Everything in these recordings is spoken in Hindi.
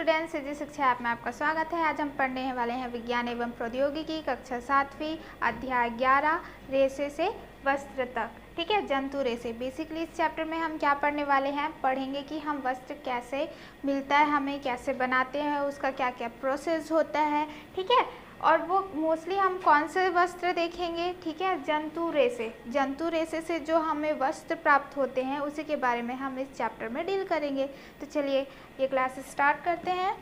स्टूडेंट्स, जी शिक्षा ऐप में आपका स्वागत है। आज हम पढ़ने वाले हैं विज्ञान एवं प्रौद्योगिकी कक्षा 7वीं अध्याय 11 रेशे से वस्त्र तक। ठीक है, जंतु रेशे। बेसिकली इस चैप्टर में हम क्या पढ़ने वाले हैं, पढ़ेंगे कि हम वस्त्र कैसे मिलता है, हमें कैसे बनाते हैं, उसका क्या क्या प्रोसेस होता है। ठीक है, और वो मोस्टली हम कौन से वस्त्र देखेंगे, ठीक है, जंतु रेशे। जंतु रेशे से जो हमें वस्त्र प्राप्त होते हैं उसी के बारे में हम इस चैप्टर में डील करेंगे। तो चलिए ये क्लास स्टार्ट करते हैं।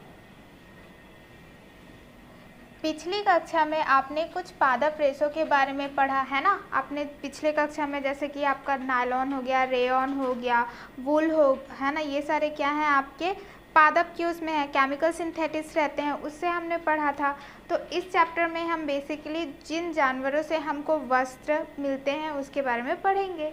पिछली कक्षा में आपने कुछ पादप रेशों के बारे में पढ़ा है ना। आपने पिछले कक्षा में जैसे कि आपका नायलॉन हो गया, रेयॉन हो गया, वूल हो, है ना, ये सारे क्या हैं आपके पादप के उसमें है, केमिकल सिंथेटिक्स रहते हैं, उससे हमने पढ़ा था। तो इस चैप्टर में हम बेसिकली जिन जानवरों से हमको वस्त्र मिलते हैं उसके बारे में पढ़ेंगे।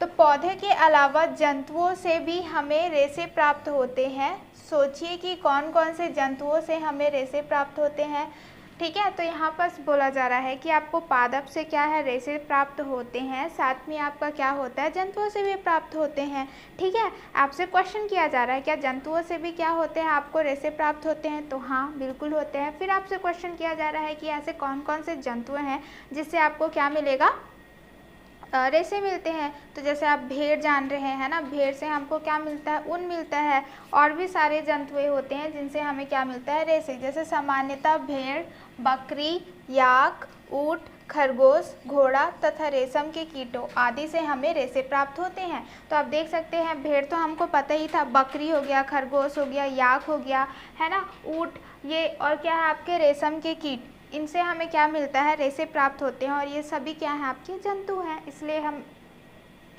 तो पौधे के अलावा जंतुओं से भी हमें रेशे प्राप्त होते हैं। सोचिए कि कौन कौन से जंतुओं से हमें रेशे प्राप्त होते हैं। ठीक है, तो यहाँ पर बोला जा रहा है कि आपको पादप से क्या है, रेशे प्राप्त होते हैं, साथ में आपका क्या होता है, जंतुओं से भी प्राप्त होते हैं। ठीक है, आपसे क्वेश्चन किया जा रहा है क्या जंतुओं से भी क्या होते हैं, आपको रेशे प्राप्त होते हैं, तो हाँ बिल्कुल होते हैं। फिर आपसे क्वेश्चन किया जा रहा है कि ऐसे कौन कौन से जंतु हैं जिससे आपको क्या मिलेगा, रेशे मिलते हैं। तो जैसे आप भेड़ जान रहे हैं ना, भेड़ से हमको क्या मिलता है, ऊन मिलता है। और भी सारे जंतुएं होते हैं जिनसे हमें क्या मिलता है, रेशे। जैसे सामान्यतः भेड़, बकरी, याक, ऊंट, खरगोश, घोड़ा तथा रेशम के कीटों आदि से हमें रेशे प्राप्त होते हैं। तो आप देख सकते हैं भेड़ तो हमको पता ही था, बकरी हो गया, खरगोश हो गया, याक हो गया, है ना, ऊंट, ये और क्या है आपके रेशम के कीट, इनसे हमें क्या मिलता है, रेशे प्राप्त होते हैं। और ये सभी क्या हैं आपके जंतु हैं, इसलिए हम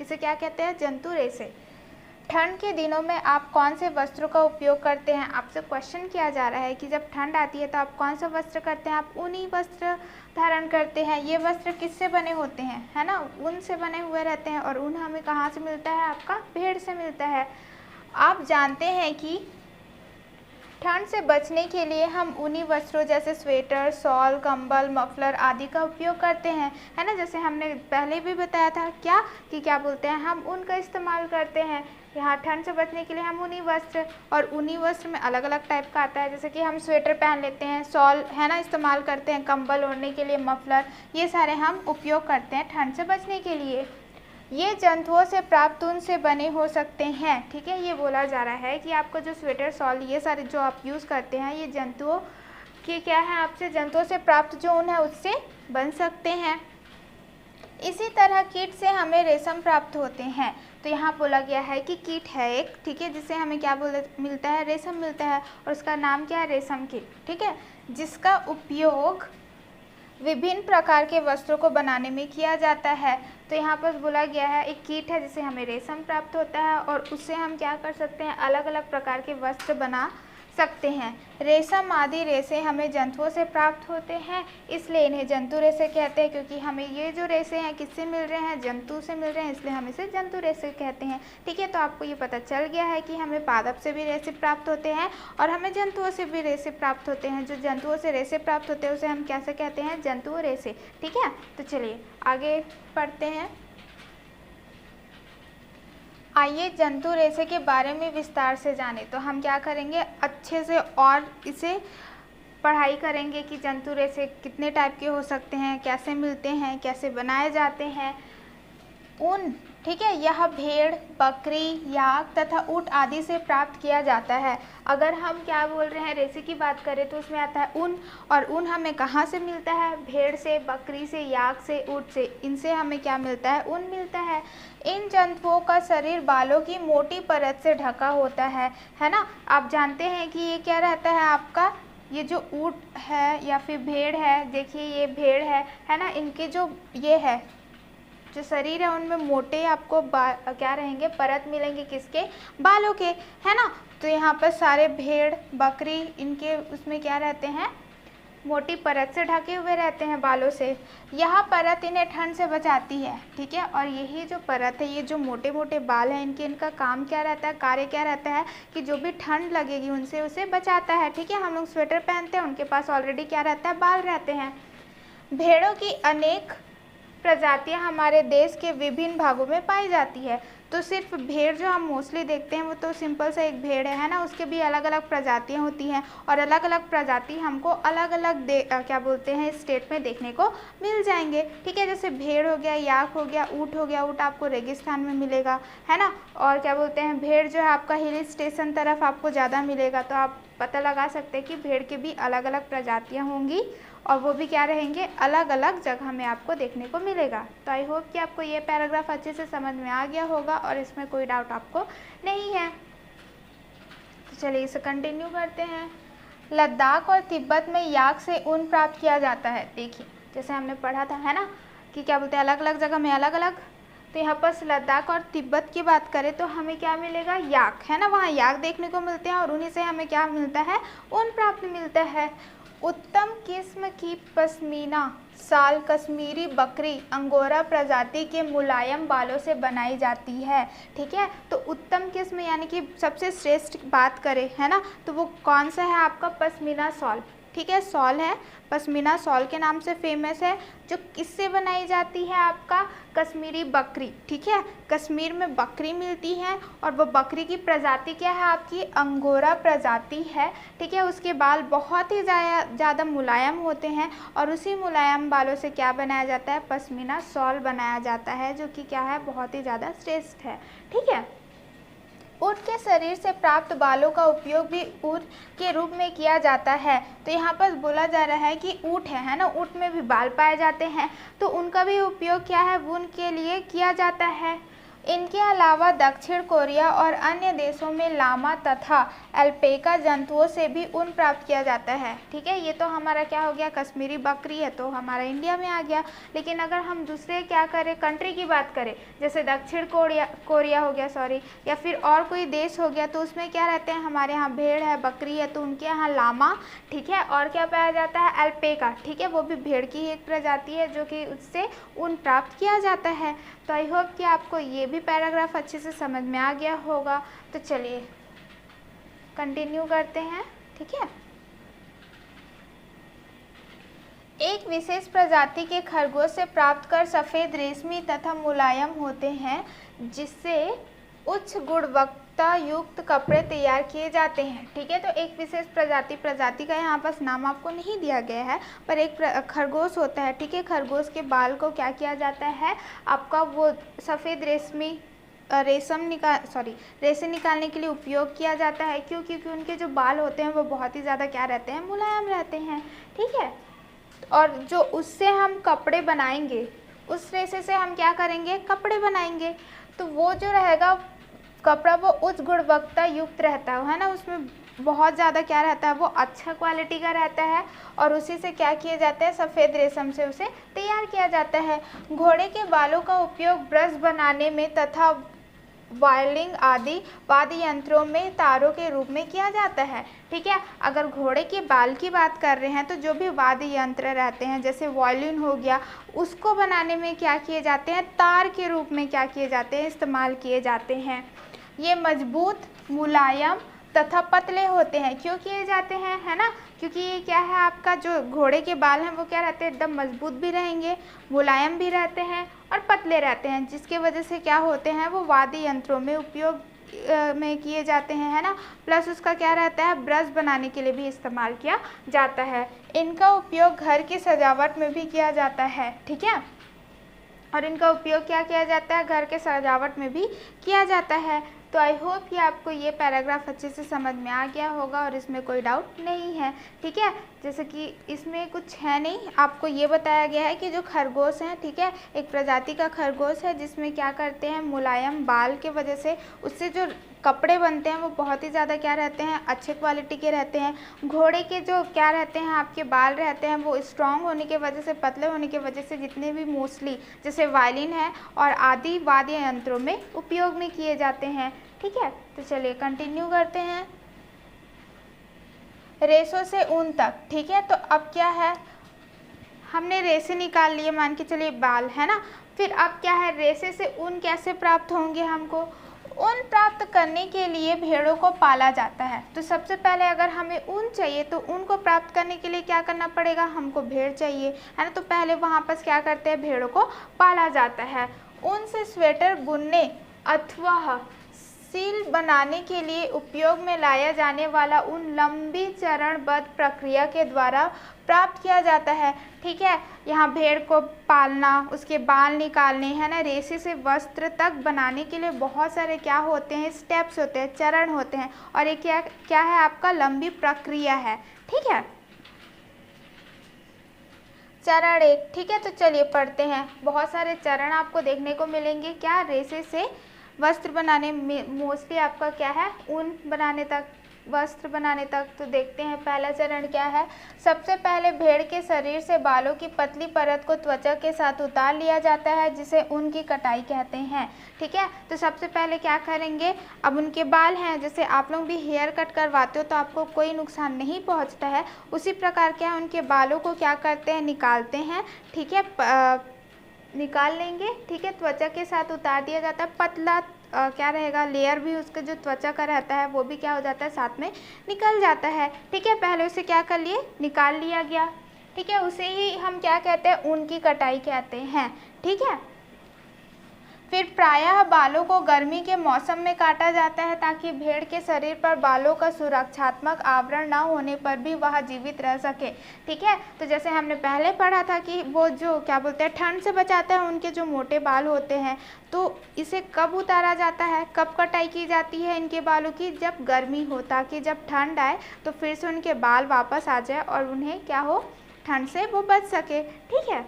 इसे क्या कहते हैं, जंतु रेशे। ठंड के दिनों में आप कौन से वस्त्रों का उपयोग करते हैं। आपसे क्वेश्चन किया जा रहा है कि जब ठंड आती है तो आप कौन सा वस्त्र करते हैं, आप ऊनी वस्त्र धारण करते हैं। ये वस्त्र किससे बने होते हैं, है ना, ऊन से बने हुए रहते हैं। और ऊन हमें कहाँ से मिलता है, आपका भेड़ से मिलता है। आप जानते हैं कि ठंड से बचने के लिए हम ऊनी वस्त्रों जैसे स्वेटर, शॉल, कंबल, मफलर आदि का उपयोग करते हैं, है ना। जैसे हमने पहले भी बताया था क्या कि क्या बोलते हैं, हम ऊन का इस्तेमाल करते हैं यहाँ ठंड से बचने के लिए। हम ऊनी वस्त्र, और ऊनी वस्त्र में अलग अलग टाइप का आता है, जैसे कि हम स्वेटर पहन लेते हैं, शॉल, है ना, इस्तेमाल करते हैं, कंबल ओढ़ने के लिए, मफलर, ये सारे हम उपयोग करते हैं ठंड से बचने के लिए। ये जंतुओं से प्राप्त ऊन से बने हो सकते हैं। ठीक है, ये बोला जा रहा है कि आपको जो स्वेटर, शॉल, ये सारे जो आप यूज़ करते हैं, ये जंतुओं की क्या है, आपसे जंतुओं से प्राप्त जो ऊन है उससे बन सकते हैं। इसी तरह कीट से हमें रेशम प्राप्त होते हैं। तो यहाँ बोला गया है कि कीट है एक, ठीक है, जिससे हमें क्या मिलता है, रेशम मिलता है, और उसका नाम क्या है, रेशम कीट। ठीक है, जिसका उपयोग विभिन्न प्रकार के वस्त्रों को बनाने में किया जाता है। तो यहाँ पर बोला गया है एक कीट है जिससे हमें रेशम प्राप्त होता है, और उससे हम क्या कर सकते हैं, अलग अलग प्रकार के वस्त्र बना सकते हैं। रेशम आदि रेशे हमें जंतुओं से प्राप्त होते हैं, इसलिए इन्हें जंतु रेशे कहते हैं। क्योंकि हमें ये जो रेशे हैं किससे मिल रहे हैं, जंतु से मिल रहे हैं, इसलिए हम इसे जंतु रेशे कहते हैं। ठीक है, तो आपको ये पता चल गया है कि हमें पादप से भी रेशे प्राप्त होते हैं और हमें जंतुओं से भी रेशे प्राप्त होते हैं। जो जंतुओं से रेशे प्राप्त होते हैं उसे हम कैसे कहते हैं, जंतु रेशे। ठीक है, तो चलिए आगे पढ़ते हैं। आइए जंतु रेशे के बारे में विस्तार से जानें। तो हम क्या करेंगे, अच्छे से और इसे पढ़ाई करेंगे कि जंतु रेशे कितने टाइप के हो सकते हैं, कैसे मिलते हैं, कैसे बनाए जाते हैं। ऊन, ठीक है, यह भेड़, बकरी, याक तथा ऊँट आदि से प्राप्त किया जाता है। अगर हम क्या बोल रहे हैं, रेशे की बात करें तो उसमें आता है ऊन, और ऊन हमें कहाँ से मिलता है, भेड़ से, बकरी से, याक से, ऊँट से, इनसे हमें क्या मिलता है, ऊन मिलता है। इन जंतुओं का शरीर बालों की मोटी परत से ढका होता है ना। आप जानते हैं कि ये क्या रहता है आपका, ये जो ऊँट है या फिर भेड़ है, देखिए ये भेड़ है ना, इनके जो ये है जो शरीर है उनमें मोटे आपको क्या रहेंगे, परत मिलेंगे, किसके, बालों के, है ना। तो यहाँ पर सारे भेड़, बकरी, इनके उसमें क्या रहते हैं, मोटी परत से ढके हुए रहते हैं बालों से। यह परत इन्हें ठंड से बचाती है। ठीक है, और यही जो परत है, ये जो मोटे मोटे बाल हैं इनके, इनका काम क्या रहता है, कार्य क्या रहता है कि जो भी ठंड लगेगी उनसे उसे बचाता है। ठीक है, हम लोग स्वेटर पहनते हैं, उनके पास ऑलरेडी क्या रहता है, बाल रहते हैं। भेड़ों की अनेक प्रजातियां हमारे देश के विभिन्न भागों में पाई जाती है। तो सिर्फ भेड़ जो हम मोस्टली देखते हैं वो तो सिंपल सा एक भेड़ है ना, उसके भी अलग अलग प्रजातियाँ होती हैं और अलग अलग प्रजाति हमको अलग अलग क्या बोलते हैं स्टेट में देखने को मिल जाएंगे। ठीक है, जैसे भेड़ हो गया, याक हो गया, ऊँट हो गया, ऊँट आपको रेगिस्तान में मिलेगा, है ना। और क्या बोलते हैं भेड़ जो है आपका हिल स्टेशन तरफ आपको ज़्यादा मिलेगा। तो आप पता लगा सकते हैं कि भेड़ के भी अलग अलग प्रजातियाँ होंगी और वो भी क्या रहेंगे, अलग अलग जगह में आपको देखने को मिलेगा। तो आई होप कि आपको ये पैराग्राफ अच्छे से समझ में आ गया होगा और इसमें कोई डाउट आपको नहीं है। तो चलिए इसे कंटिन्यू करते हैं। लद्दाख और तिब्बत में याक से ऊन प्राप्त किया जाता है। देखिए जैसे हमने पढ़ा था, है ना, कि क्या बोलते हैं अलग अलग जगह में अलग अलग। तो यहाँ पर लद्दाख और तिब्बत की बात करें तो हमें क्या मिलेगा, याक, है ना, वहाँ याक देखने को मिलते हैं और उन्हीं से हमें क्या मिलता है, ऊन प्राप्त मिलता है। उत्तम किस्म की पश्मीना शाल कश्मीरी बकरी अंगोरा प्रजाति के मुलायम बालों से बनाई जाती है। ठीक है, तो उत्तम किस्म यानी कि सबसे श्रेष्ठ बात करें, है ना, तो वो कौन सा है आपका, पश्मीना शॉल। ठीक है, शॉल है, पश्मीना शॉल के नाम से फेमस है, जो किससे बनाई जाती है, आपका कश्मीरी बकरी। ठीक है, कश्मीर में बकरी मिलती है और वो बकरी की प्रजाति क्या है आपकी, अंगोरा प्रजाति है। ठीक है, उसके बाल बहुत ही ज़्यादा मुलायम होते हैं और उसी मुलायम बालों से क्या बनाया जाता है, पश्मीना शॉल बनाया जाता है, जो कि क्या है, बहुत ही ज़्यादा श्रेष्ठ है। ठीक है, ऊँट के शरीर से प्राप्त बालों का उपयोग भी ऊन के रूप में किया जाता है। तो यहाँ पर बोला जा रहा है कि ऊँट है ना, ऊँट में भी बाल पाए जाते हैं, तो उनका भी उपयोग क्या है, ऊन के लिए किया जाता है। इनके अलावा दक्षिण कोरिया और अन्य देशों में लामा तथा अल्पेका जंतुओं से भी ऊन प्राप्त किया जाता है। ठीक है, ये तो हमारा क्या हो गया, कश्मीरी बकरी है तो हमारा इंडिया में आ गया। लेकिन अगर हम दूसरे क्या करें, कंट्री की बात करें, जैसे दक्षिण कोरिया हो गया, सॉरी, या फिर और कोई देश हो गया, तो उसमें क्या रहते हैं, हमारे यहाँ भेड़ है, बकरी है, तो उनके यहाँ लामा, ठीक है, और क्या पाया जाता है, अल्पेका। ठीक है, वो भी भेड़ की एक प्रजाति है जो कि उससे ऊन प्राप्त किया जाता है। तो आई होप कि आपको ये भी पैराग्राफ अच्छे से समझ में आ गया होगा। तो चलिए कंटिन्यू करते हैं। ठीक है, एक विशेष प्रजाति के खरगोश से प्राप्त कर सफ़ेद रेशमी तथा मुलायम होते हैं, जिससे उच्च गुणवत्ता युक्त कपड़े तैयार किए जाते हैं। ठीक है, तो एक विशेष प्रजाति का यहाँ पास नाम आपको नहीं दिया गया है, पर एक खरगोश होता है। ठीक है, खरगोश के बाल को क्या किया जाता है, आपका वो सफ़ेद रेशम निकालने के लिए उपयोग किया जाता है। क्यों, क्योंकि उनके जो बाल होते हैं वो बहुत ही ज़्यादा क्या रहते हैं, मुलायम रहते हैं। ठीक है, और जो उससे हम कपड़े बनाएंगे, उस रेशे से हम क्या करेंगे, कपड़े बनाएंगे। तो वो जो रहेगा कपड़ा वो उच्च गुणवत्ता युक्त रहता है ना, उसमें बहुत ज़्यादा क्या रहता है, वो अच्छा क्वालिटी का रहता है और उसी से क्या किया जाता है, सफ़ेद रेशम से उसे तैयार किया जाता है। घोड़े के बालों का उपयोग ब्रश बनाने में तथा वायलिंग आदि वाद्य यंत्रों में तारों के रूप में किया जाता है। ठीक है, अगर घोड़े के बाल की बात कर रहे हैं तो जो भी वाद्य यंत्र रहते हैं, जैसे वायलिन हो गया, उसको बनाने में क्या किए जाते हैं, तार के रूप में क्या किए जाते हैं, इस्तेमाल किए जाते हैं। ये मजबूत, मुलायम तथा पतले होते हैं। क्यों किए जाते हैं, है ना, क्योंकि ये क्या है, आपका जो घोड़े के बाल हैं वो क्या रहते हैं, एकदम मजबूत भी रहेंगे, मुलायम भी रहते हैं और पतले रहते हैं, जिसके वजह से क्या होते हैं, वो वाद्य यंत्रों में उपयोग में किए जाते हैं, है ना। प्लस उसका क्या रहता है, ब्रश बनाने के लिए भी इस्तेमाल किया जाता है। इनका उपयोग घर की सजावट में भी किया जाता है। ठीक है, और इनका उपयोग क्या किया जाता है, घर के सजावट में भी किया जाता है। तो आई होप कि आपको ये पैराग्राफ अच्छे से समझ में आ गया होगा और इसमें कोई डाउट नहीं है। ठीक है, जैसे कि इसमें कुछ है नहीं, आपको ये बताया गया है कि जो खरगोश हैं, ठीक है, एक प्रजाति का खरगोश है जिसमें क्या करते हैं, मुलायम बाल के वजह से उससे जो कपड़े बनते हैं वो बहुत ही ज़्यादा क्या रहते हैं, अच्छे क्वालिटी के रहते हैं। घोड़े के जो क्या रहते हैं, आपके बाल रहते हैं वो स्ट्रॉन्ग होने की वजह से, पतले होने की वजह से जितने भी मोस्टली जैसे वायलिन है और आदि वाद्य यंत्रों में उपयोग में किए जाते हैं। ठीक है, तो चलिए कंटिन्यू करते हैं। रेशों से ऊन तक। ठीक है, तो अब क्या है, हमने रेशे निकाल लिए, मान के चलिए बाल, है ना। फिर अब क्या है, रेशे से ऊन कैसे प्राप्त होंगे, हमको ऊन प्राप्त करने के लिए भेड़ों को पाला जाता है। तो सबसे पहले अगर हमें ऊन चाहिए तो ऊन को प्राप्त करने के लिए क्या करना पड़ेगा, हमको भेड़ चाहिए, है ना। तो पहले वहाँ पर क्या करते हैं, भेड़ों को पाला जाता है। ऊन से स्वेटर बुनने अथवा सील बनाने के लिए उपयोग में लाया जाने वाला उन लंबी चरणबद्ध प्रक्रिया के द्वारा प्राप्त किया जाता है। ठीक है, यहाँ भेड़ को पालना, उसके बाल निकालने, है ना, रेशे से वस्त्र तक बनाने के लिए बहुत सारे क्या होते हैं, स्टेप्स होते हैं, चरण होते हैं, और ये क्या क्या है आपका लंबी प्रक्रिया है। ठीक है, चरण 1। ठीक है, तो चलिए पढ़ते हैं। बहुत सारे चरण आपको देखने को मिलेंगे। क्या, रेशे से वस्त्र बनाने में मोस्टली आपका क्या है, ऊन बनाने तक, वस्त्र बनाने तक। तो देखते हैं पहला चरण क्या है। सबसे पहले भेड़ के शरीर से बालों की पतली परत को त्वचा के साथ उतार लिया जाता है, जिसे ऊन की कटाई कहते हैं। ठीक है, तो सबसे पहले क्या करेंगे, अब उनके बाल हैं, जैसे आप लोग भी हेयर कट करवाते हो तो आपको कोई नुकसान नहीं पहुंचता है, उसी प्रकार क्या है, उनके बालों को क्या करते हैं, निकालते हैं। ठीक है, निकाल लेंगे। ठीक है, त्वचा के साथ उतार दिया जाता है। पतला क्या रहेगा, लेयर भी उसके जो त्वचा का रहता है वो भी क्या हो जाता है, साथ में निकल जाता है। ठीक है, पहले उसे क्या कर लिए, निकाल लिया गया। ठीक है, उसे ही हम क्या कहते हैं, ऊन की कटाई कहते हैं। ठीक है, फिर प्रायः बालों को गर्मी के मौसम में काटा जाता है, ताकि भेड़ के शरीर पर बालों का सुरक्षात्मक आवरण न होने पर भी वह जीवित रह सके। ठीक है, तो जैसे हमने पहले पढ़ा था कि वो जो क्या बोलते हैं, ठंड से बचाता है उनके जो मोटे बाल होते हैं। तो इसे कब उतारा जाता है, कब कटाई की जाती है इनके बालों की, जब गर्मी हो, ताकि जब ठंड आए तो फिर से उनके बाल वापस आ जाए और उन्हें क्या हो, ठंड से वो बच सके। ठीक है,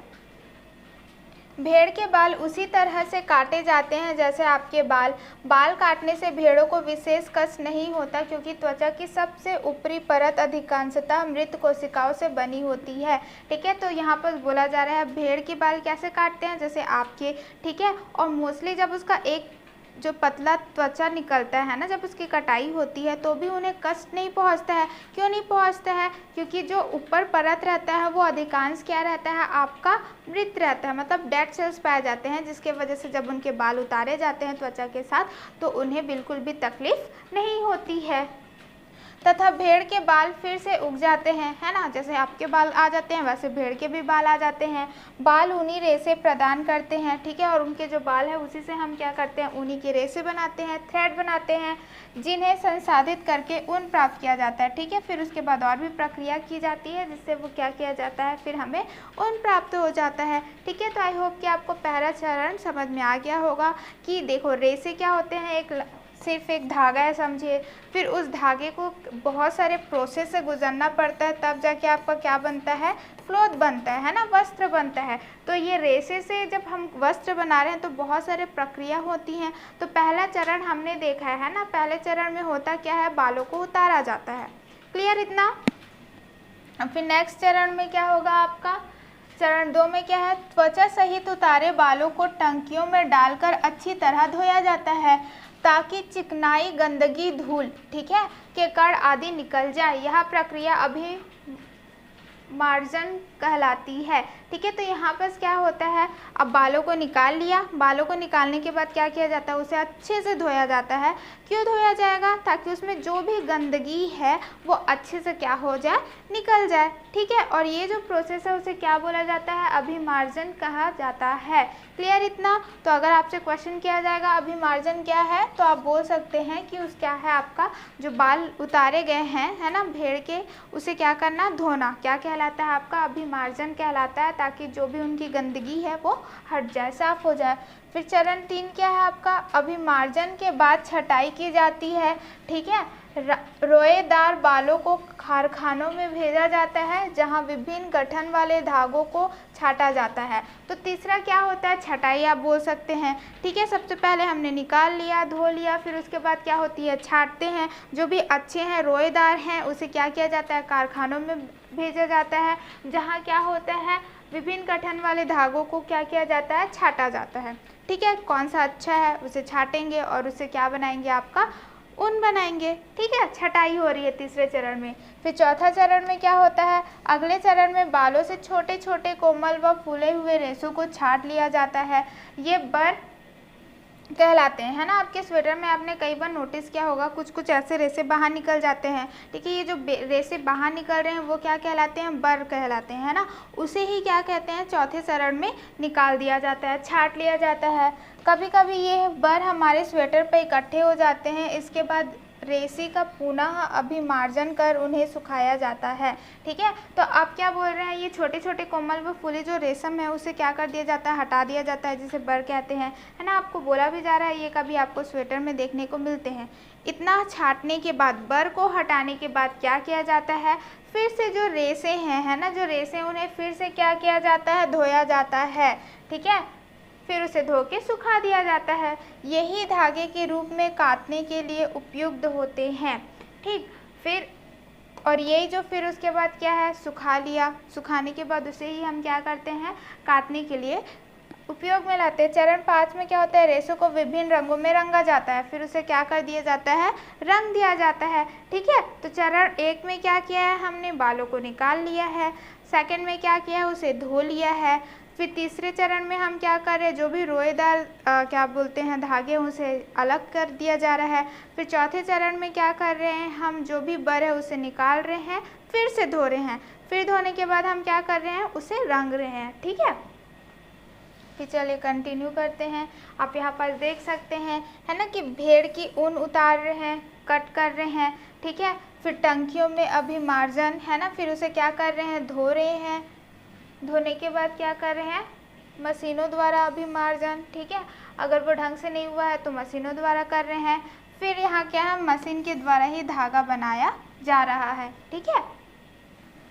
भेड़ के बाल उसी तरह से काटे जाते हैं जैसे आपके बाल। बाल काटने से भेड़ों को विशेष कष्ट नहीं होता, क्योंकि त्वचा की सबसे ऊपरी परत अधिकांशतः मृत कोशिकाओं से बनी होती है। ठीक है, तो यहाँ पर बोला जा रहा है भेड़ के बाल कैसे काटते हैं, जैसे आपके। ठीक है, और मोस्टली जब उसका एक जो पतला त्वचा निकलता है ना, जब उसकी कटाई होती है तो भी उन्हें कष्ट नहीं पहुंचता है। क्यों नहीं पहुंचता है, क्योंकि जो ऊपर परत रहता है वो अधिकांश क्या रहता है, आपका मृत रहता है, मतलब डेड सेल्स पाए जाते हैं, जिसके वजह से जब उनके बाल उतारे जाते हैं त्वचा के साथ तो उन्हें बिल्कुल भी तकलीफ नहीं होती है। तथा भेड़ के बाल फिर से उग जाते हैं, है ना, जैसे आपके बाल आ जाते हैं वैसे भेड़ के भी बाल आ जाते हैं। बाल ऊनी रेशे प्रदान करते हैं। ठीक है, और उनके जो बाल है उसी से हम क्या करते हैं, ऊनी के रेशे बनाते हैं, थ्रेड बनाते हैं, जिन्हें संसाधित करके ऊन प्राप्त किया जाता है। ठीक है, फिर उसके बाद और भी प्रक्रिया की जाती है, जिससे वो क्या किया जाता है, फिर हमें ऊन प्राप्त हो जाता है। ठीक है, तो आई होप कि आपको पहला चरण समझ में आ गया होगा कि देखो रेशे क्या होते हैं, सिर्फ एक धागा है समझिए, फिर उस धागे को बहुत सारे प्रोसेस से गुजरना पड़ता है, तब जाके आपका क्या बनता है, क्लॉथ बनता है ना, वस्त्र बनता है। तो ये रेशे से जब हम वस्त्र बना रहे हैं तो बहुत सारे प्रक्रिया होती हैं। तो पहला चरण हमने देखा है ना, पहले चरण में होता क्या है, बालों को उतारा जाता है। क्लियर इतना। अब फिर नेक्स्ट चरण में क्या होगा आपका, चरण 2 में क्या है, त्वचा सहित उतारे बालों को टंकियों में डालकर अच्छी तरह धोया जाता है, ताकि चिकनाई, गंदगी, धूल, ठीक है, के कण आदि निकल जाए। यह प्रक्रिया अभी मार्जन कहलाती है। ठीक है, तो यहाँ पर क्या होता है, अब बालों को निकाल लिया, बालों को निकालने के बाद क्या किया जाता है, उसे अच्छे से धोया जाता है। क्यों धोया जाएगा, ताकि उसमें जो भी गंदगी है वो अच्छे से क्या हो जाए, निकल जाए। ठीक है, और ये जो प्रोसेस है उसे क्या बोला जाता है, अभिमार्जन कहा जाता है। क्लियर इतना। तो अगर आपसे क्वेश्चन किया जाएगा अभिमार्जन क्या है, तो आप बोल सकते हैं कि उस क्या है, आपका जो बाल उतारे गए हैं, है ना, भेड़ के, उसे क्या करना, धोना, क्या कहलाता है, आपका अभिमार्जन कहलाता है, ताकि जो भी उनकी गंदगी है वो हट जाए, साफ हो जाए। फिर चरण 3 क्या है आपका, अभिमार्जन के बाद छटाई की जाती है। ठीक है, रोएदार बालों को कारखानों में भेजा जाता है, जहां विभिन्न गठन वाले धागों को छाटा जाता है। तो तीसरा क्या होता है, छटाई आप बोल सकते हैं। ठीक है, सबसे पहले हमने निकाल लिया, धो लिया, फिर उसके बाद क्या होती है, छाटते हैं। जो भी अच्छे हैं, रोएदार हैं, उसे क्या किया जाता है, कारखानों में भेजा जाता है, जहाँ क्या होता है, विभिन्न गठन वाले धागों को क्या किया जाता है, छाटा जाता है। ठीक है, कौन सा अच्छा है उसे छाटेंगे और उसे क्या बनाएंगे, आपका ऊन बनाएंगे। ठीक है, छटाई हो रही है तीसरे चरण में। फिर चौथा चरण में क्या होता है, अगले चरण में बालों से छोटे छोटे कोमल व फूले हुए रेशों को छाट लिया जाता है। ये बर कहलाते हैं, है ना। आपके स्वेटर में आपने कई बार नोटिस किया होगा कुछ कुछ ऐसे रेसे बाहर निकल जाते हैं, ठीक है। ये जो रेसे बाहर निकल रहे हैं वो क्या कहलाते हैं, बर कहलाते हैं, है ना। उसे ही क्या कहते हैं, चौथे चरण में निकाल दिया जाता है, छाट लिया जाता है। कभी कभी ये बर हमारे स्वेटर पे इकट्ठे हो जाते हैं, इसके बाद रेसी का पुनः अभिमार्जन कर उन्हें सुखाया जाता है, ठीक है। तो आप क्या बोल रहे हैं, ये छोटे छोटे कोमल व फूले जो रेशम है उसे क्या कर दिया जाता है, हटा दिया जाता है, जिसे बर कहते हैं, है ना। आपको बोला भी जा रहा है ये कभी आपको स्वेटर में देखने को मिलते हैं। इतना छाटने के बाद, बर को हटाने के बाद क्या किया जाता है, फिर से जो रेसे हैं, है ना, जो रेसे उन्हें फिर से क्या किया जाता है, धोया जाता है, ठीक है। फिर उसे धो के सुखा दिया जाता है। यही धागे के रूप में काटने के लिए उपयुक्त होते हैं, ठीक। फिर और यही जो फिर उसके बाद क्या है, सुखा लिया, सुखाने के बाद उसे ही हम क्या करते हैं, काटने के लिए उपयोग में लाते हैं। चरण 5 में क्या होता है, रेशों को विभिन्न रंगों में रंगा जाता है, फिर उसे क्या कर दिया जाता है, रंग दिया जाता है, ठीक है। तो चरण 1 में क्या किया है, हमने बालों को निकाल लिया है। सेकंड में क्या किया है, उसे धो लिया है। फिर तीसरे चरण में हम क्या कर रहे हैं, जो भी रोएदार क्या बोलते हैं धागे उसे अलग कर दिया जा रहा है। फिर चौथे चरण में क्या कर रहे हैं, हम जो भी बर है उसे निकाल रहे हैं, फिर से धो रहे हैं। फिर धोने के बाद हम क्या कर रहे हैं, उसे रंग रहे हैं, ठीक है। फिर चलिए कंटिन्यू करते हैं। आप यहाँ पर देख सकते हैं, है ना, कि भेड़ की ऊन उतार रहे हैं, कट कर रहे हैं, ठीक है। फिर टंकियों में अभिमार्जन, है ना, फिर उसे क्या कर रहे हैं, धो रहे हैं। धोने के बाद क्या कर रहे हैं, मशीनों द्वारा अभिमार्जन, ठीक है। अगर वो ढंग से नहीं हुआ है तो मशीनों द्वारा कर रहे हैं। फिर यहाँ क्या है, मशीन के द्वारा ही धागा बनाया जा रहा है, ठीक है।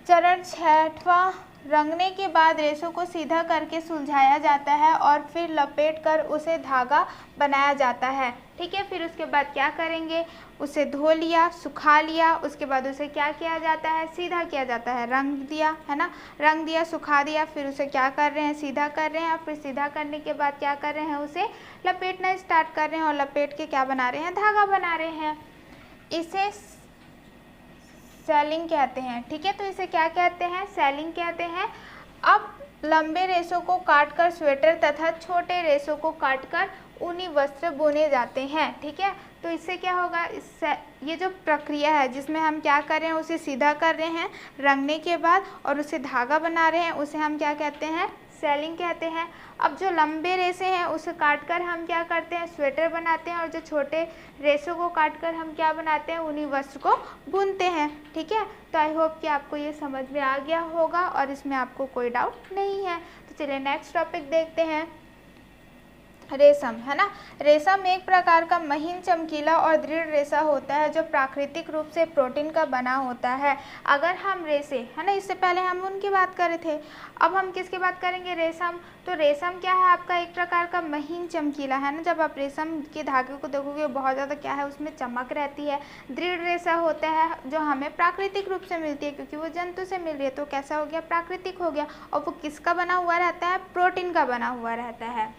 चरण 6वां, रंगने के बाद रेशों को सीधा करके सुलझाया जाता है और फिर लपेट कर उसे धागा बनाया जाता है, ठीक है। फिर उसके बाद क्या करेंगे, उसे धो लिया, सुखा लिया, उसके बाद उसे क्या किया जाता है, सीधा किया जाता है, रंग दिया, है ना, रंग दिया, सुखा दिया, फिर उसे क्या कर रहे हैं, सीधा कर रहे हैं। फिर सीधा करने के बाद क्या कर रहे हैं, उसे लपेटना स्टार्ट कर रहे हैं और लपेट के क्या बना रहे हैं, धागा बना रहे हैं। इसे सेलिंग कहते हैं, ठीक है। तो इसे क्या कहते हैं, सेलिंग कहते हैं। अब लंबे रेशों को काटकर स्वेटर तथा छोटे रेशों को काटकर ऊनी वस्त्र बुने जाते हैं, ठीक है। तो इससे क्या होगा, इससे ये जो प्रक्रिया है जिसमें हम क्या कर रहे हैं, उसे सीधा कर रहे हैं रंगने के बाद और उसे धागा बना रहे हैं, उसे हम क्या कहते हैं, सेलिंग कहते हैं। अब जो लंबे रेशे हैं उसे काटकर हम क्या करते हैं, स्वेटर बनाते हैं, और जो छोटे रेशों को काटकर हम क्या बनाते हैं, ऊनी वस्त्र को बुनते हैं, ठीक है। तो आई होप कि आपको ये समझ में आ गया होगा और इसमें आपको कोई डाउट नहीं है। तो चलिए नेक्स्ट टॉपिक देखते हैं, रेशम, है ना। रेशम एक प्रकार का महीन, चमकीला और दृढ़ रेशा होता है जो प्राकृतिक रूप से प्रोटीन का बना होता है। अगर हम रेशे, है ना, इससे पहले हम उनकी बात कर रहे थे, अब हम किसकी बात करेंगे, रेशम। तो रेशम क्या है, आपका एक प्रकार का महीन, चमकीला, है ना। जब आप रेशम के धागे को देखोगे बहुत ज़्यादा क्या है, उसमें चमक रहती है। दृढ़ रेशा होता है जो हमें प्राकृतिक रूप से मिलती है, क्योंकि वो जंतु से मिल रही है, तो कैसा हो गया, प्राकृतिक हो गया। और वो किसका बना हुआ रहता है, प्रोटीन का बना हुआ रहता है।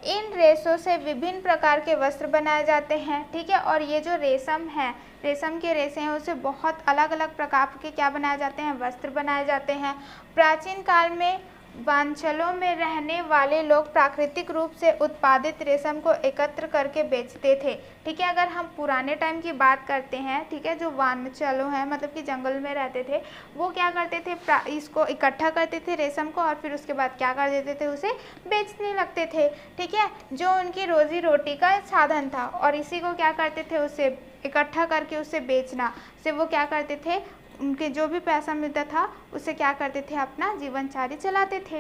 इन रेशों से विभिन्न प्रकार के वस्त्र बनाए जाते हैं, ठीक है। और ये जो रेशम है, रेशम के रेशे हैं, उससे बहुत अलग अलग प्रकार के क्या बनाए जाते हैं, वस्त्र बनाए जाते हैं। प्राचीन काल में वनांचलों में रहने वाले लोग प्राकृतिक रूप से उत्पादित रेशम को एकत्र करके बेचते थे, ठीक है। अगर हम पुराने टाइम की बात करते हैं, ठीक है, जो वनांचलों हैं मतलब कि जंगल में रहते थे, वो क्या करते थे, इसको इकट्ठा करते थे रेशम को, और फिर उसके बाद क्या कर देते थे, उसे बेचने लगते थे, ठीक है, जो उनकी रोजी रोटी का साधन था। और इसी को क्या करते थे, उसे इकट्ठा करके उसे बेचना से वो क्या करते थे, उनके जो भी पैसा मिलता था उसे क्या करते थे, अपना जीवनचर्या चलाते थे।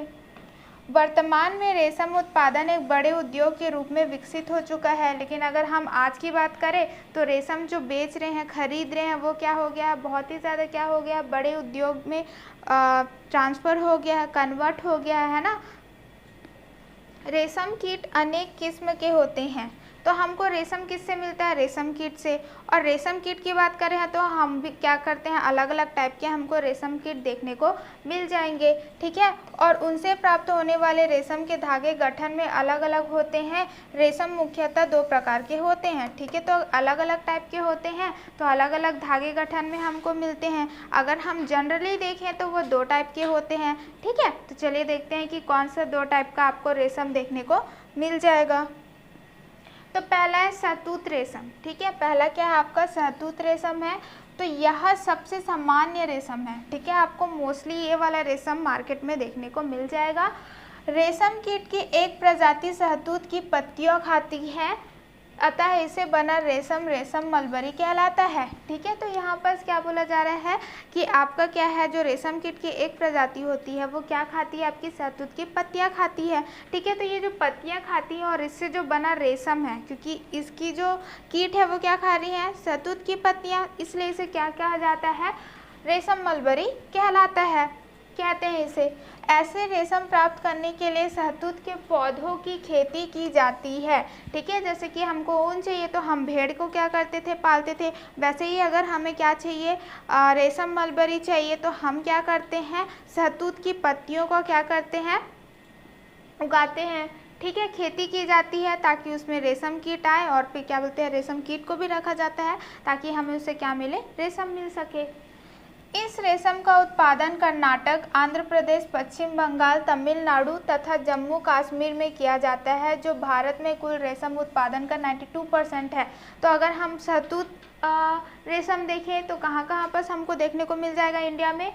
वर्तमान में रेशम उत्पादन एक बड़े उद्योग के रूप में विकसित हो चुका है, लेकिन अगर हम आज की बात करें तो रेशम जो बेच रहे हैं, खरीद रहे हैं, वो क्या हो गया, बहुत ही ज़्यादा क्या हो गया, बड़े उद्योग में ट्रांसफ़र हो गया है, कन्वर्ट हो गया है ना। रेशम कीट अनेक किस्म के होते हैं, तो हमको रेशम किससे मिलता है, रेशम कीट से। और रेशम कीट की बात करें तो हम भी क्या करते हैं, अलग अलग टाइप के हमको रेशम कीट देखने को मिल जाएंगे, ठीक है। और उनसे प्राप्त होने वाले रेशम के धागे गठन में अलग अलग होते हैं। रेशम मुख्यतः 2 प्रकार के होते हैं, ठीक है। तो अलग अलग टाइप के होते हैं, तो अलग अलग धागे गठन में हमको मिलते हैं। अगर हम जनरली देखें तो वो 2 टाइप के होते हैं, ठीक है। तो चलिए देखते हैं कि कौन सा 2 टाइप का आपको रेशम देखने को मिल जाएगा। तो पहला है शहतूत रेशम, ठीक है। पहला क्या है आपका शहतूत रेशम है, तो यह सबसे सामान्य रेशम है, ठीक है। आपको मोस्टली ये वाला रेशम मार्केट में देखने को मिल जाएगा। रेशम कीट की एक प्रजाति शहतूत की पत्तियों खाती है, अतः इसे बना रेशम रेशम मलबरी कहलाता है, ठीक है। तो यहाँ पर क्या बोला जा रहा है कि आपका क्या है, जो रेशम कीट की एक प्रजाति होती है वो क्या खाती है, आपकी शहतूत की पत्तियाँ खाती है, ठीक है। तो ये जो पत्तियाँ खाती है और इससे जो बना रेशम है, क्योंकि इसकी जो कीट है वो क्या खा रही है, शहतूत की पत्तियाँ, इसलिए इसे क्या कहा जाता है, रेशम मलबरी कहलाता है, कहते हैं इसे। ऐसे रेशम प्राप्त करने के लिए शहतूत के पौधों की खेती की जाती है, ठीक है। जैसे कि हमको ऊन चाहिए तो हम भेड़ को क्या करते थे, पालते थे, वैसे ही अगर हमें क्या चाहिए, रेशम मलबरी चाहिए, तो हम क्या करते हैं, शहतूत की पत्तियों को क्या करते हैं, उगाते हैं, ठीक है। खेती की जाती है ताकि उसमें रेशम कीट आए, और फिर क्या बोलते हैं, रेशम कीट को भी रखा जाता है ताकि हमें उससे क्या मिले, रेशम मिल सके। इस रेशम का उत्पादन कर्नाटक, आंध्र प्रदेश, पश्चिम बंगाल, तमिलनाडु तथा जम्मू कश्मीर में किया जाता है, जो भारत में कुल रेशम उत्पादन का 92% है। तो अगर हम शहतूत रेशम देखें तो कहाँ कहाँ पर हमको देखने को मिल जाएगा इंडिया में,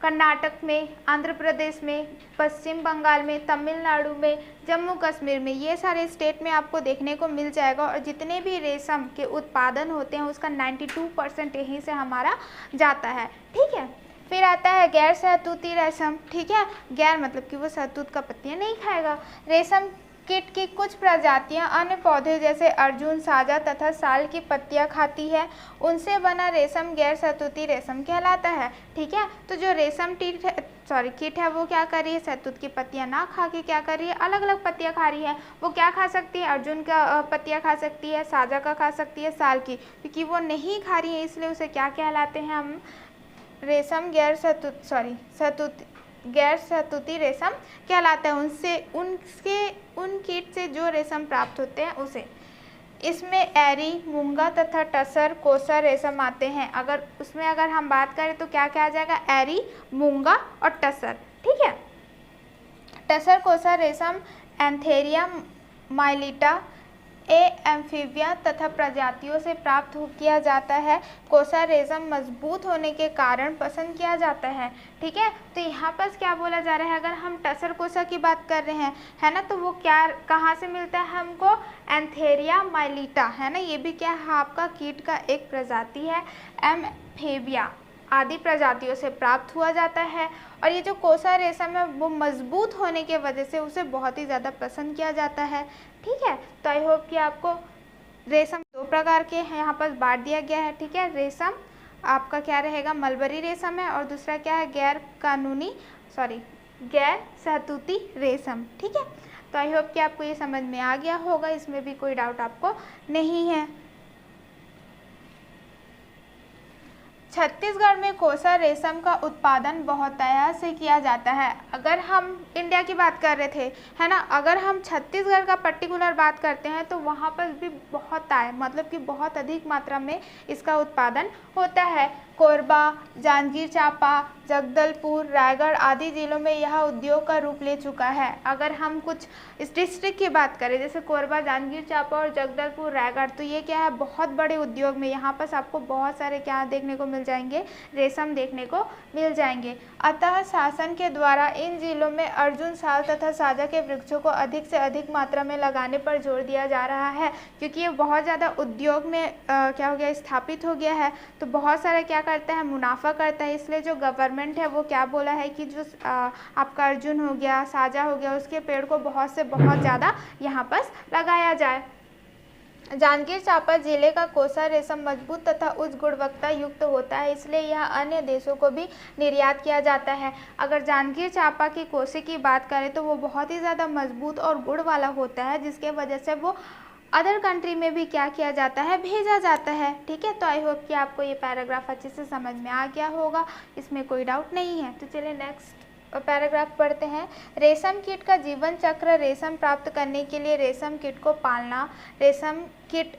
कर्नाटक में, आंध्र प्रदेश में, पश्चिम बंगाल में, तमिलनाडु में, जम्मू कश्मीर में, ये सारे स्टेट में आपको देखने को मिल जाएगा। और जितने भी रेशम के उत्पादन होते हैं उसका 92% यहीं से हमारा जाता है, ठीक है। फिर आता है गैर शहतूती रेशम, ठीक है। गैर मतलब कि वो शहतूत का पत्तियाँ नहीं खाएगा। रेशम कीट की कुछ प्रजातियां अन्य पौधे जैसे अर्जुन, साजा तथा साल की पत्तियां खाती है, उनसे बना रेशम गैर शहतूती रेशम कहलाता है, ठीक है। तो जो रेशम कीट है वो क्या कर रही है, शहतूत की पत्तियां ना खा के क्या कर रही है, अलग अलग पत्तियां खा रही है। वो क्या खा सकती है, अर्जुन का पत्तियां खा सकती है, साजा का खा सकती है, साल की, क्योंकि वो नहीं खा रही है इसलिए उसे क्या कहलाते हैं हम, रेशम गैर शहतूती रेशम कहलाता है। उन कीट से जो रेशम प्राप्त होते हैं उसे। इसमें एरी, मूंगा तथा टसर, कोसा रेशम आते हैं। अगर हम बात करें तो क्या क्या आ जाएगा, एरी, मूंगा और टसर, ठीक है। टसर कोसा रेशम एंथेरिया माइलिटा एम्फीबिया तथा प्रजातियों से प्राप्त किया जाता है। कोसा रेशम मजबूत होने के कारण पसंद किया जाता है, ठीक है। तो यहाँ पर क्या बोला जा रहा है, अगर हम टसर कोसा की बात कर रहे हैं, है ना, तो वो क्या कहाँ से मिलता है हमको, एंथेरिया माइलिटा, है ना, ये भी क्या है आपका कीट का एक प्रजाति है। एम्फीबिया आदि प्रजातियों से प्राप्त हुआ जाता है। और ये जो कोसा रेशम है वो मजबूत होने के वजह से उसे बहुत ही ज़्यादा पसंद किया जाता है, ठीक है। तो आई होप कि आपको रेशम 2 प्रकार के हैं यहाँ पर बांट दिया गया है, ठीक है। रेशम आपका क्या रहेगा, मलबरी रेशम है, और दूसरा क्या है, गैर शहतूती रेशम, ठीक है। तो आई होप कि आपको ये समझ में आ गया होगा, इसमें भी कोई डाउट आपको नहीं है। छत्तीसगढ़ में कोसा रेशम का उत्पादन बहुतायत से किया जाता है। अगर हम इंडिया की बात कर रहे थे, है ना, अगर हम छत्तीसगढ़ का पर्टिकुलर बात करते हैं तो वहाँ पर भी मतलब कि बहुत अधिक मात्रा में इसका उत्पादन होता है। कोरबा, जांजगीर चांपा, जगदलपुर, रायगढ़ आदि जिलों में यह उद्योग का रूप ले चुका है। अगर हम कुछ इस डिस्ट्रिक्ट की बात करें, जैसे कोरबा, जांजगीर चांपा और जगदलपुर, रायगढ़, तो ये क्या है, बहुत बड़े उद्योग में यहाँ पर आपको बहुत सारे क्या देखने को मिल जाएंगे, रेशम देखने को मिल जाएंगे। अतः शासन के द्वारा इन जिलों में अर्जुन, साल तथा साजा के वृक्षों को अधिक से अधिक मात्रा में लगाने पर जोर दिया जा रहा है, क्योंकि ये बहुत ज़्यादा उद्योग में क्या हो गया, स्थापित हो गया है। तो बहुत सारा क्या करता है, मुनाफा करता है। इसलिए जो गवर्नमेंट है वो क्या बोला है कि जो आपका अर्जुन हो गया, साजा हो गया, उसके पेड़ को बहुत से बहुत ज़्यादा यहाँ पर लगाया जाए। जांजगीर चांपा जिले का कोसा रेशम मजबूत तथा उच्च गुणवत्ता युक्त होता है, इसलिए यह अन्य देशों को भी निर्यात किया जाता है। अगर जांजगीर चांपा की कोसे की बात करें तो वो बहुत ही ज़्यादा मजबूत और गुण वाला होता है, जिसके वजह से वो अदर कंट्री में भी क्या किया जाता है, भेजा जाता है, ठीक है। तो आई होप कि आपको ये पैराग्राफ अच्छे से समझ में आ गया होगा, इसमें कोई डाउट नहीं है। तो चलिए नेक्स्ट पैराग्राफ पढ़ते हैं। रेशम कीट का जीवन चक्र। रेशम प्राप्त करने के लिए रेशम कीट को पालना रेशम कीट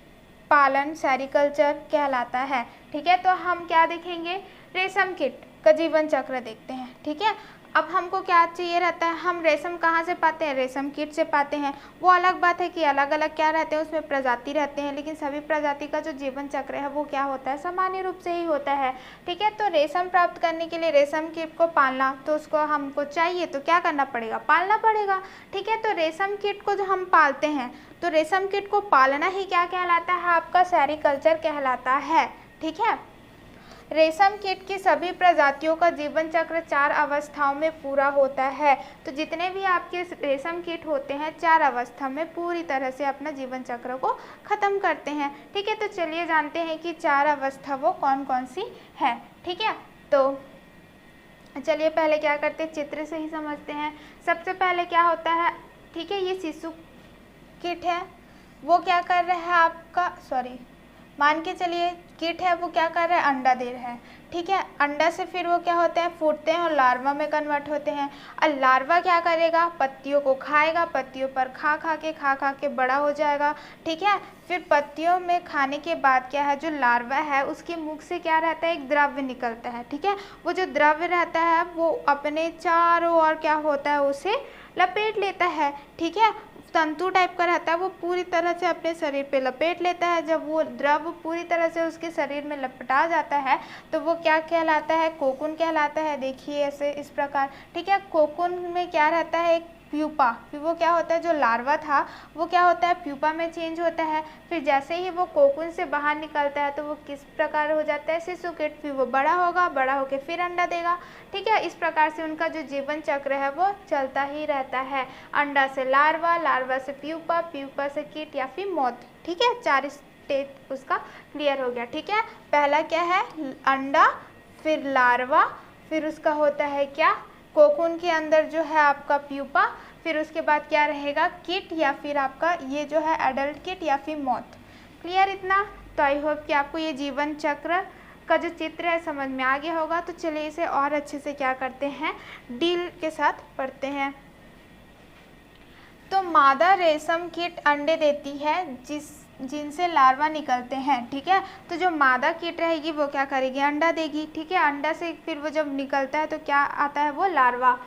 पालन सेरिकल्चर कहलाता है, ठीक है। तो हम क्या देखेंगे, रेशम कीट का जीवन चक्र देखते हैं, ठीक है। अब हमको क्या चाहिए रहता है, हम रेशम कहाँ से पाते हैं, रेशम कीट से पाते हैं। वो अलग बात है कि अलग अलग क्या रहते हैं, उसमें प्रजाति रहते हैं, लेकिन सभी प्रजाति का जो जीवन चक्र है वो क्या होता है, सामान्य रूप से ही होता है। ठीक है, तो रेशम प्राप्त करने के लिए रेशम कीट को पालना, तो उसको हमको चाहिए तो क्या करना पड़ेगा, पालना पड़ेगा। ठीक है, तो रेशम कीट को जो हम पालते हैं, तो रेशम कीट को पालना ही क्या कहलाता है, आपका सेरीकल्चर कहलाता है। ठीक है, रेशम कीट की सभी प्रजातियों का जीवन चक्र 4 अवस्थाओं में पूरा होता है। तो जितने भी आपके रेशम कीट होते हैं 4 अवस्था में पूरी तरह से अपना जीवन चक्र को खत्म करते हैं। ठीक है, तो चलिए जानते हैं कि 4 अवस्था वो कौन कौन सी है। ठीक है, तो चलिए पहले क्या करते हैं, चित्र से ही समझते हैं। सबसे पहले क्या होता है, ठीक है, ये शिशु कीट है, वो क्या कर रहा है आपका, मान के चलिए कीट है, वो क्या कर रहा है, अंडा दे रहा है। ठीक है, अंडा से फिर वो क्या होते हैं, फूटते हैं और लार्वा में कन्वर्ट होते हैं। और लार्वा क्या करेगा, पत्तियों को खाएगा, पत्तियों पर खा खा के बड़ा हो जाएगा। ठीक है, फिर पत्तियों में खाने के बाद क्या है, जो लार्वा है उसके मुख से क्या रहता है, एक द्रव्य निकलता है। ठीक है, वो जो द्रव्य रहता है वो अपने चारों ओर क्या होता है, उसे लपेट लेता है। ठीक है, तंतु टाइप का रहता है, वो पूरी तरह से अपने शरीर पे लपेट लेता है। जब वो द्रव पूरी तरह से उसके शरीर में लपटा जाता है तो वो क्या कहलाता है, कोकून कहलाता है। देखिए ऐसे इस प्रकार। ठीक है, कोकून में क्या रहता है, एक प्यूपा, फिर वो क्या होता है, जो लार्वा था वो क्या होता है, प्यूपा में चेंज होता है। फिर जैसे ही वो कोकून से बाहर निकलता है तो वो किस प्रकार हो जाता है, शिशु कीट। फिर वो बड़ा होगा, बड़ा होकर फिर अंडा देगा। ठीक है, इस प्रकार से उनका जो जीवन चक्र है वो चलता ही रहता है। अंडा से लार्वा, लार्वा से प्यूपा, प्यूपा से कीट या फिर मौत। ठीक है, 4 स्टेज उसका क्लियर हो गया। ठीक है, पहला क्या है, अंडा, फिर लार्वा, फिर उसका होता है क्या, कोकून के अंदर जो है आपका प्यूपा, फिर उसके बाद क्या रहेगा, कीट या फिर आपका ये जो है एडल्ट कीट या फिर मौत। क्लियर इतना? तो आई होप कि आपको ये जीवन चक्र का जो चित्र है समझ में आ गया होगा। तो चलिए इसे और अच्छे से क्या करते हैं, डील के साथ पढ़ते हैं। तो मादा रेशम कीट अंडे देती है जिनसे लार्वा निकलते हैं। ठीक है, तो जो मादा कीट रहेगी वो क्या करेगी, अंडा देगी। ठीक है, अंडा से फिर वो जब निकलता है तो क्या आता है, वो लार्वा।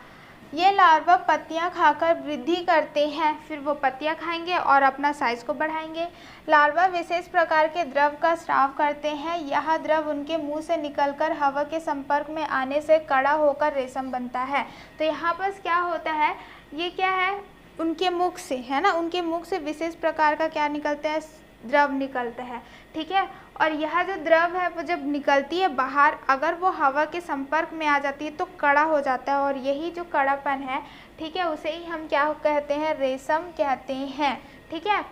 ये लार्वा पत्तियां खाकर वृद्धि करते हैं, फिर वो पत्तियां खाएंगे और अपना साइज को बढ़ाएंगे। लार्वा विशेष प्रकार के द्रव का स्राव करते हैं। यह द्रव उनके मुंह से निकलकर हवा के संपर्क में आने से कड़ा होकर रेशम बनता है। तो यहाँ पर क्या होता है, ये क्या है, उनके मुख से है ना, उनके मुख से विशेष प्रकार का क्या निकलता है, द्रव निकलता है। ठीक है, और यह जो द्रव है वो जब निकलती है बाहर, अगर वो हवा के संपर्क में आ जाती है तो कड़ा हो जाता है, और यही जो कड़ापन है, ठीक है, उसे ही हम क्या कहते हैं, रेशम कहते हैं। ठीक है,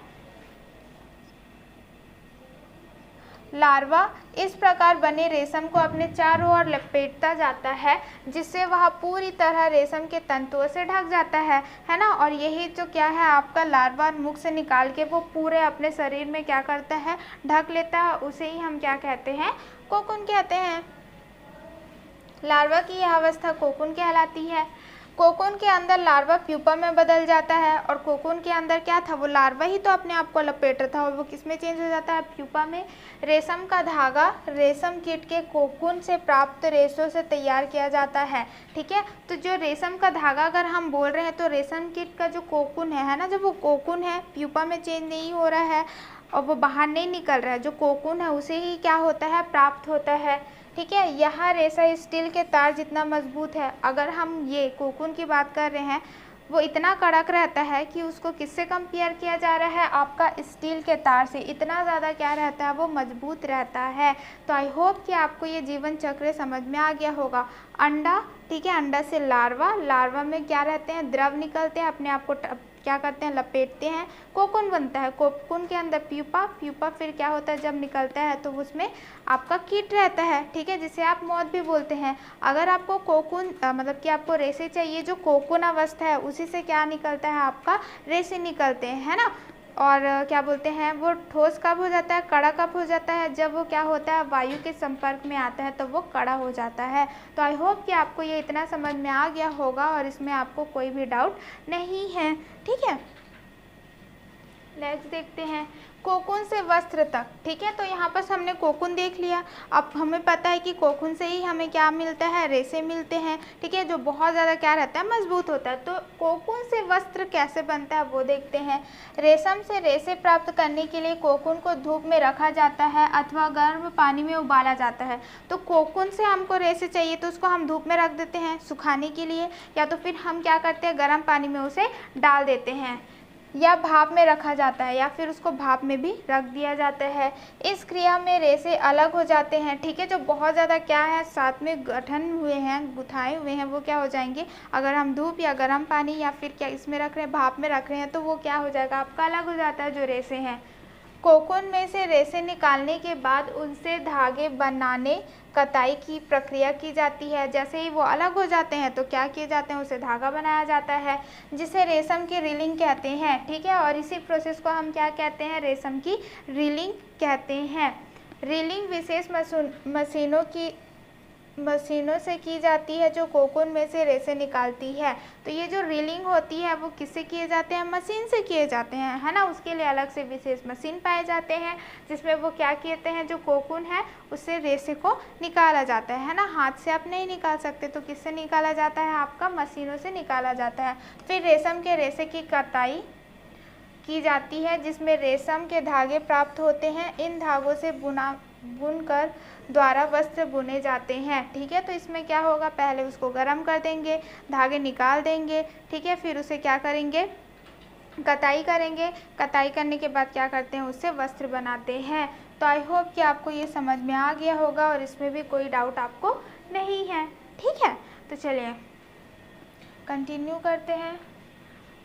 लार्वा इस प्रकार बने रेशम को अपने चारों ओर लपेटता जाता है, जिससे वह पूरी तरह रेशम के तंतुओं से ढक जाता है ना। और यही जो क्या है, आपका लार्वा मुख से निकाल के वो पूरे अपने शरीर में क्या करता है, ढक लेता है, उसे ही हम क्या कहते हैं, कोकून कहते हैं। लार्वा की यह अवस्था कोकून कहलाती है। कोकून के अंदर लार्वा प्यूपा में बदल जाता है, और कोकून के अंदर क्या था, वो लार्वा ही तो अपने आप को लपेट रहा था, और वो किस में चेंज हो जाता है, प्यूपा में। रेशम का धागा रेशम कीट के कोकून से प्राप्त रेशों से तैयार किया जाता है। ठीक है, तो जो रेशम का धागा अगर हम बोल रहे हैं तो रेशम कीट का जो कोकून है ना, जब वो कोकून है प्यूपा में चेंज नहीं हो रहा है और वो बाहर नहीं निकल रहा है, जो कोकून है उसे ही क्या होता है, प्राप्त होता है। ठीक है, यह रेशा स्टील के तार जितना मजबूत है। अगर हम ये कोकून की बात कर रहे हैं, वो इतना कड़क रहता है कि उसको किससे कंपेयर किया जा रहा है, आपका स्टील के तार से। इतना ज़्यादा क्या रहता है, वो मजबूत रहता है। तो आई होप कि आपको ये जीवन चक्र समझ में आ गया होगा। अंडा, ठीक है, अंडा से लार्वा, लार्वा में क्या रहते हैं, द्रव निकलते हैं, अपने आप को क्या करते हैं, लपेटते हैं, कोकून बनता है। कोकून के अंदर प्यूपा, प्यूपा फिर क्या होता है, जब निकलता है तो उसमें आपका कीट रहता है। ठीक है, जिसे आप मौत भी बोलते हैं। अगर आपको कोकून मतलब कि आपको रेशे चाहिए, जो कोकून अवस्था है उसी से क्या निकलता है, आपका रेशे निकलते हैं, है ना। और क्या बोलते हैं, वो ठोस कब हो जाता है, कड़ा कब हो जाता है, जब वो क्या होता है, वायु के संपर्क में आता है तो वो कड़ा हो जाता है। तो आई होप कि आपको ये इतना समझ में आ गया होगा और इसमें आपको कोई भी डाउट नहीं है। ठीक है, नेक्स्ट देखते हैं। कोकून से वस्त्र तक, ठीक है। तो यहाँ पर हमने कोकून देख लिया। अब हमें पता है कि कोकून से ही हमें क्या मिलता है, रेशे मिलते हैं, ठीक है, जो बहुत ज़्यादा क्या रहता है, मजबूत होता है। तो कोकून से वस्त्र कैसे बनता है वो देखते हैं। रेशम से रेशे प्राप्त करने के लिए कोकून को धूप में रखा जाता है अथवा गर्म पानी में उबाला जाता है। तो कोकून से हमको रेशे चाहिए तो उसको हम धूप में रख देते हैं सुखाने के लिए, या तो फिर हम क्या करते हैं, गर्म पानी में उसे डाल देते हैं, या भाप में रखा जाता है, या फिर उसको भाप में भी रख दिया जाता है। इस क्रिया में रेशे अलग हो जाते हैं, ठीक है। जो बहुत ज़्यादा क्या है, साथ में गठन हुए हैं, गुथाए हुए हैं, वो क्या हो जाएंगे, अगर हम धूप या गर्म पानी या फिर क्या इसमें रख रहे हैं, भाप में रख रहे हैं, तो वो क्या हो जाएगा, आपका अलग हो जाता है जो रेशे हैं। कोकून में से रेशे निकालने के बाद उनसे धागे बनाने कताई की प्रक्रिया की जाती है। जैसे ही वो अलग हो जाते हैं तो क्या किए जाते हैं, उसे धागा बनाया जाता है, जिसे रेशम की रीलिंग कहते हैं, ठीक है। और इसी प्रोसेस को हम क्या कहते हैं, रेशम की रीलिंग कहते हैं। रीलिंग विशेष मशीनों से की जाती है जो कोकून में से रेशे निकालती है। तो ये जो रीलिंग होती है वो किससे किए जाते हैं, मशीन से किए जाते हैं, है ना। उसके लिए अलग से विशेष मशीन पाए जाते हैं जिसमें वो क्या कहते हैं, जो कोकून है उससे रेशे को निकाला जाता है ना। हाथ से आप नहीं निकाल सकते, तो किससे निकाला जाता है, आपका मशीनों से निकाला जाता है। फिर रेशम के रेशे की कताई की जाती है जिसमें रेशम के धागे प्राप्त होते हैं। इन धागों से बुनकर द्वारा वस्त्र बुने जाते हैं, ठीक है। तो इसमें क्या होगा, पहले उसको गर्म कर देंगे, धागे निकाल देंगे, ठीक है, फिर उसे क्या करेंगे, कताई करेंगे। कताई करने के बाद क्या करते हैं, उससे वस्त्र बनाते हैं। तो आई होप कि आपको ये समझ में आ गया होगा और इसमें भी कोई डाउट आपको नहीं है, ठीक है। तो चलिए कंटिन्यू करते हैं।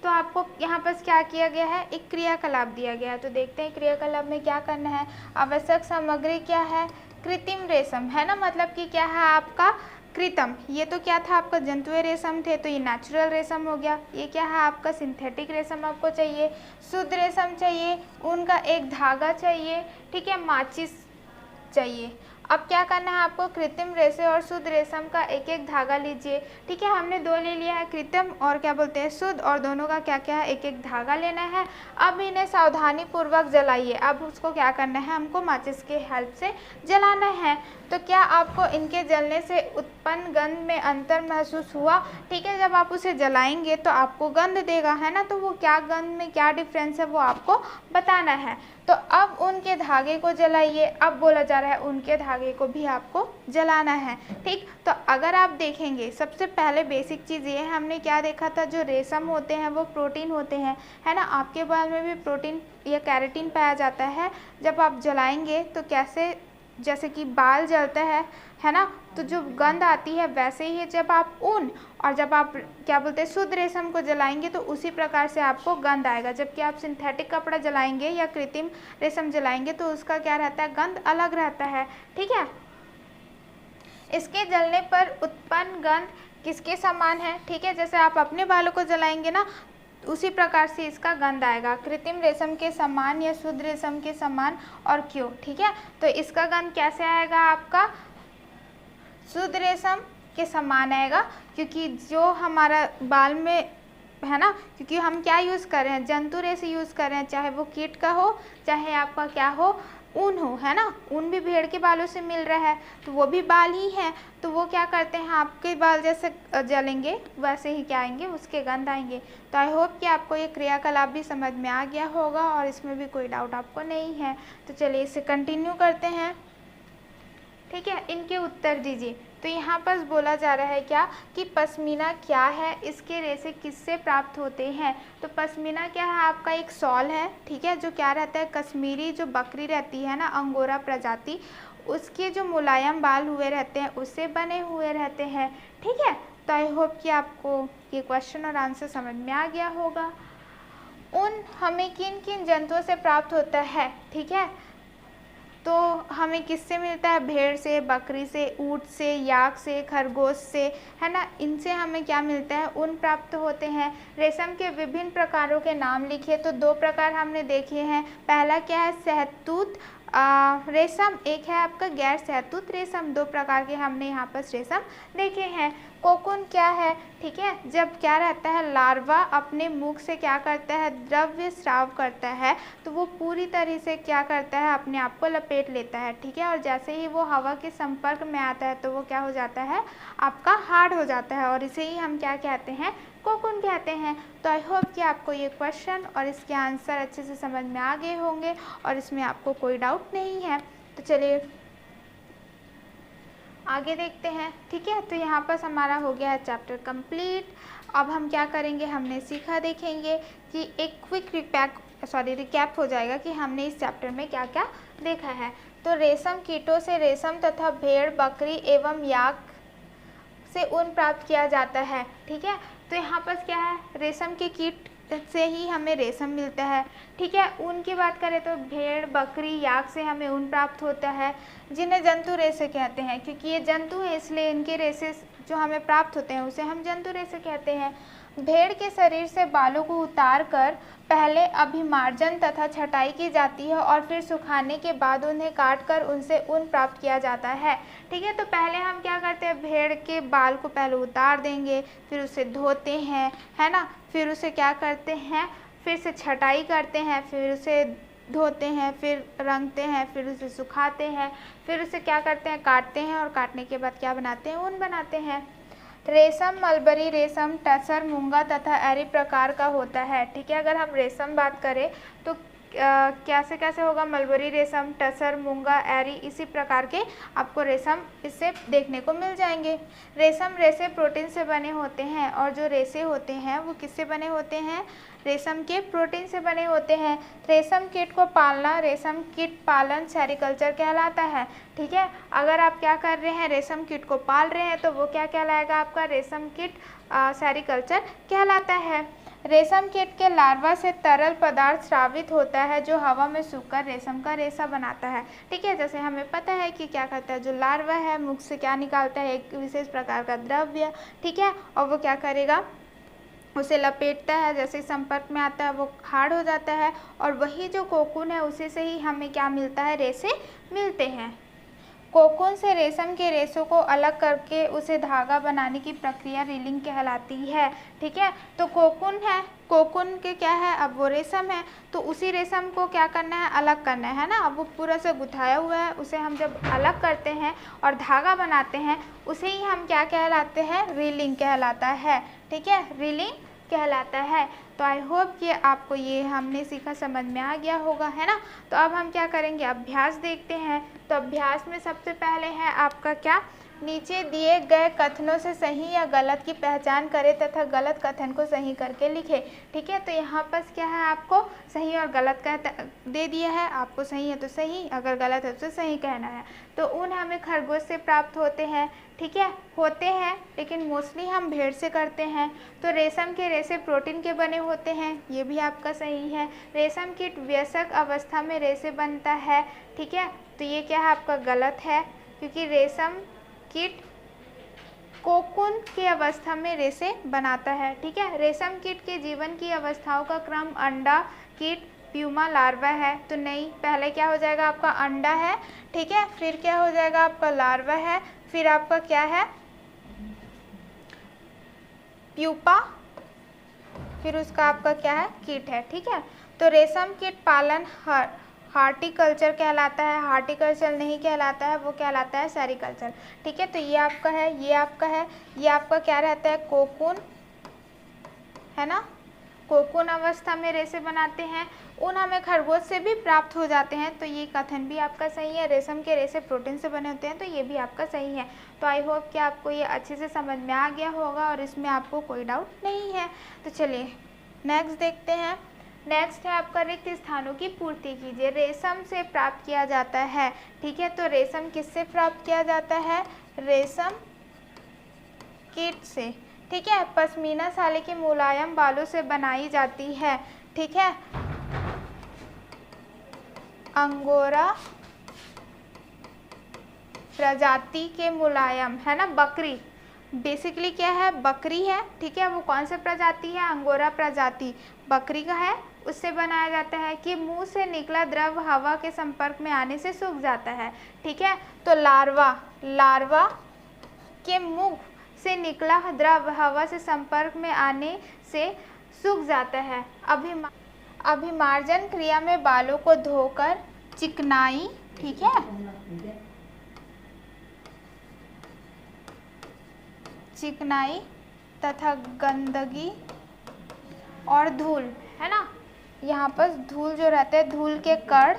तो आपको यहाँ पर क्या किया गया है, एक क्रियाकलाप दिया गया है। तो देखते हैं क्रियाकलाप में क्या करना है। आवश्यक सामग्री क्या है, कृत्रिम रेशम, है ना, मतलब कि क्या है आपका कृत्रिम। ये तो क्या था, आपका जंतुए रेशम थे, तो ये नेचुरल रेशम हो गया। ये क्या है, आपका सिंथेटिक रेशम आपको चाहिए। शुद्ध रेशम चाहिए, उनका एक धागा चाहिए, ठीक है, माचिस चाहिए। अब क्या करना है आपको, कृत्रिम रेशे और शुद्ध रेशम का एक एक धागा लीजिए, ठीक है। हमने दो ले लिया है, कृत्रिम और क्या बोलते हैं, शुद्ध, और दोनों का क्या क्या है, एक एक धागा लेना है। अब इन्हें सावधानी पूर्वक जलाइए। अब उसको क्या करना है, हमको माचिस के हेल्प से जलाना है। तो क्या आपको इनके जलने से उत्पन्न गंध में अंतर महसूस हुआ, ठीक है। जब आप उसे जलाएंगे तो आपको गंध देगा, है ना। तो वो क्या गंध में क्या डिफरेंस है वो आपको बताना है। तो अब उनके धागे को जलाइए। अब बोला जा रहा है उनके धागे को भी आपको जलाना है, ठीक। तो अगर आप देखेंगे, सबसे पहले बेसिक चीज़ ये है, हमने क्या देखा था, जो रेशम होते हैं वो प्रोटीन होते हैं, है ना। आपके बाल में भी प्रोटीन या केराटिन पाया जाता है। जब आप जलाएंगे तो कैसे, जैसे कि बाल जलता है ना, तो जो गंध आती है, वैसे ही जब आप ऊन और जब आप क्या बोलते हैं शुद्ध रेशम को जलाएंगे तो उसी प्रकार से आपको गंध आएगा। जबकि आप सिंथेटिक कपड़ा जलाएंगे या कृत्रिम रेशम जलाएंगे तो उसका क्या रहता है, गंध अलग रहता है, ठीक है। इसके जलने पर उत्पन्न गंध किसके समान है, ठीक है। जैसे आप अपने बालों को जलाएंगे ना, उसी प्रकार से इसका गंध आएगा, कृत्रिम रेशम के समान या शुद्ध रेशम के समान, और क्यों, ठीक है। तो इसका गंध कैसे आएगा, आपका शुद्ध रेशम के समान आएगा, क्योंकि जो हमारा बाल में है ना, क्योंकि हम क्या यूज़ कर रहे हैं, जंतु रेशे यूज़ कर रहे हैं, चाहे वो कीट का हो, चाहे आपका क्या हो, ऊन हो, है ना। ऊन भी भेड़ के बालों से मिल रहा है, तो वो भी बाल ही हैं। तो वो क्या करते हैं, आपके बाल जैसे जलेंगे वैसे ही क्या आएंगे, उसके गंध आएंगे। तो आई होप कि आपको ये क्रियाकलाप भी समझ में आ गया होगा और इसमें भी कोई डाउट आपको नहीं है। तो चलिए इसे कंटिन्यू करते हैं, ठीक है। इनके उत्तर दीजिए। तो यहाँ पर बोला जा रहा है क्या, कि पश्मीना क्या है, इसके रेशे किससे प्राप्त होते हैं। तो पश्मीना क्या है, आपका एक शॉल है, ठीक है, जो क्या रहता है, कश्मीरी जो बकरी रहती है ना, अंगोरा प्रजाति, उसके जो मुलायम बाल हुए रहते हैं उससे बने हुए रहते हैं, ठीक है। तो आई होप कि आपको ये क्वेश्चन और आंसर समझ में आ गया होगा। ऊन हमें किन किन जंतुओं से प्राप्त होता है, ठीक है। तो हमें किससे मिलता है, भेड़ से, बकरी से, ऊँट से, याक से, खरगोश से, है ना। इनसे हमें क्या मिलता है, ऊन प्राप्त होते हैं। रेशम के विभिन्न प्रकारों के नाम लिखिए। तो दो प्रकार हमने देखे हैं। पहला क्या है, शहतूत रेशम, एक है आपका गैर सहतूत रेशम। दो प्रकार के हमने यहाँ पर रेशम देखे हैं। कोकून क्या है, ठीक है, जब क्या रहता है, लार्वा अपने मुख से क्या करता है, द्रव्य स्राव करता है, तो वो पूरी तरह से क्या करता है, अपने आप को लपेट लेता है, ठीक है, और जैसे ही वो हवा के संपर्क में आता है तो वो क्या हो जाता है, आपका हार्ड हो जाता है, और इसे ही हम क्या कहते हैं, कोकून कहते हैं। तो आई होप कि आपको ये क्वेश्चन और इसके आंसर अच्छे से समझ में आ गए होंगे और इसमें आपको कोई डाउट नहीं है। तो चलिए आगे देखते हैं, ठीक है। तो यहाँ पर हमारा हो गया है चैप्टर कंप्लीट। अब हम क्या करेंगे, हमने सीखा, देखेंगे कि एक क्विक रिकैप हो जाएगा कि हमने इस चैप्टर में क्या क्या देखा है। तो रेशम कीटों से रेशम तथा भेड़, बकरी एवं याक से ऊन प्राप्त किया जाता है, ठीक है। तो यहाँ पर क्या है, रेशम के कीट से ही हमें रेशम मिलता है, ठीक है। ऊन की बात करें तो भेड़, बकरी, याक से हमें ऊन प्राप्त होता है, जिन्हें जंतु रेशे कहते हैं, क्योंकि ये जंतु है इसलिए इनके रेशे जो हमें प्राप्त होते हैं उसे हम जंतु रेशे कहते हैं। भेड़ के शरीर से बालों को उतार कर पहले अभिमार्जन तथा छटाई की जाती है और फिर सुखाने के बाद उन्हें काट कर उनसे ऊन प्राप्त किया जाता है, ठीक है। तो पहले हम क्या करते हैं, भेड़ के बाल को पहले उतार देंगे, फिर उसे धोते हैं, है ना, फिर उसे क्या करते हैं, फिर से छटाई करते हैं, फिर उसे धोते हैं, फिर रंगते हैं, फिर उसे सुखाते हैं, फिर उसे क्या करते हैं, काटते हैं, और काटने के बाद क्या बनाते हैं, ऊन बनाते हैं। रेशम मलबरी रेशम, टसर, मूंगा तथा एरी प्रकार का होता है, ठीक है। अगर हम रेशम बात करें तो कैसे कैसे होगा, मलबरी रेशम, टसर, मूंगा, एरी, इसी प्रकार के आपको रेशम इससे देखने को मिल जाएंगे। रेशम रेशे प्रोटीन से बने होते हैं, और जो रेशे होते हैं वो किससे बने होते हैं, रेशम के प्रोटीन से बने होते हैं। रेशम कीट को पालना रेशम कीट पालन सेरीकल्चर कहलाता है, ठीक है। अगर आप क्या कर रहे हैं, रेशम कीट को पाल रहे हैं तो वो क्या कहलाएगा, आपका रेशम कीट सेरीकल्चर कहलाता है। रेशम कीट के लार्वा से तरल पदार्थ स्रावित होता है जो हवा में सूखकर रेशम का रेशा बनाता है, ठीक है। जैसे हमें पता है कि क्या करता है, जो लार्वा है मुख से क्या निकालता है, एक विशेष प्रकार का द्रव्य, ठीक है, और वो क्या करेगा, उसे लपेटता है, जैसे संपर्क में आता है वो हार्ड हो जाता है, और वही जो कोकून है उसी से ही हमें क्या मिलता है, रेशे मिलते हैं। कोकून से रेशम के रेशों को अलग करके उसे धागा बनाने की प्रक्रिया रीलिंग कहलाती है, ठीक है। तो कोकून है, कोकून के क्या है, अब वो रेशम है, तो उसी रेशम को क्या करना है, अलग करना है ना। अब वो पूरा से गुथाया हुआ है, उसे हम जब अलग करते हैं और धागा बनाते हैं उसे ही हम क्या कहलाते हैं, रीलिंग कहलाता है, ठीक है, रीलिंग कहलाता है। तो आई होप कि आपको ये हमने सीखा समझ में आ गया होगा, है ना। तो अब हम क्या करेंगे, अभ्यास देखते हैं। तो अभ्यास में सबसे पहले है आपका क्या, नीचे दिए गए कथनों से सही या गलत की पहचान करें तथा गलत कथन को सही करके लिखें, ठीक है। तो यहाँ पर क्या है, आपको सही और गलत का दे दिया है, आपको सही है तो सही, अगर गलत है तो सही कहना है। तो ऊन हमें खरगोश से प्राप्त होते हैं, ठीक है, होते हैं, लेकिन मोस्टली हम भेड़ से करते हैं। तो रेशम के रेशे प्रोटीन के बने होते हैं, ये भी आपका सही है। रेशम कीट वयस्क अवस्था में रेशे बनता है, ठीक है, तो ये क्या है, आपका गलत है, क्योंकि रेशम कीट कोकून की अवस्था में रेशे बनाता है, ठीक है। रेशम कीट के जीवन की अवस्थाओं का क्रम अंडा, कीट, प्यूमा, लार्वा है, तो नहीं, पहले क्या हो जाएगा, आपका अंडा है, ठीक है, फिर क्या हो जाएगा, आपका लार्वा है, फिर आपका क्या है, प्यूपा, फिर उसका आपका क्या है, कीट है, ठीक है। तो रेशम कीट पालन हार्टिकल्चर कहलाता है, हार्टिकल्चर नहीं कहलाता है, वो कहलाता है सेरीकल्चर, ठीक है। तो ये आपका है, ये आपका है, ये आपका क्या रहता है, कोकून, है ना, कोकून अवस्था में रेशे बनाते हैं। ऊन हमें खरगोश से भी प्राप्त हो जाते हैं, तो ये कथन भी आपका सही है। रेशम के रेशे प्रोटीन से बने होते हैं, तो ये भी आपका सही है। तो आई होप कि आपको ये अच्छे से समझ में आ गया होगा और इसमें आपको कोई डाउट नहीं है। तो चलिए नेक्स्ट देखते हैं। नेक्स्ट है आपका रिक्त स्थानों की पूर्ति कीजिए। रेशम से प्राप्त किया जाता है, ठीक है। तो रेशम किससे प्राप्त किया जाता है, रेशम कीट से, ठीक है। पश्मीना साले के मुलायम बालों से बनाई जाती है, ठीक है। अंगोरा प्रजाति के मुलायम, है ना, बकरी, बेसिकली क्या है, बकरी है, ठीक है। वो कौन सा प्रजाति है, अंगोरा प्रजाति बकरी का है, उससे बनाया जाता है कि मुंह से निकला द्रव हवा के संपर्क में आने से सूख जाता है, ठीक है। तो लार्वा के मुंह से निकला द्रव हवा से संपर्क में आने से सूख जाता है। अभिमार्जन क्रिया में बालों को धोकर चिकनाई, ठीक है, चिकनाई तथा गंदगी और धूल, है ना, यहाँ पर धूल जो रहते हैं, धूल के कण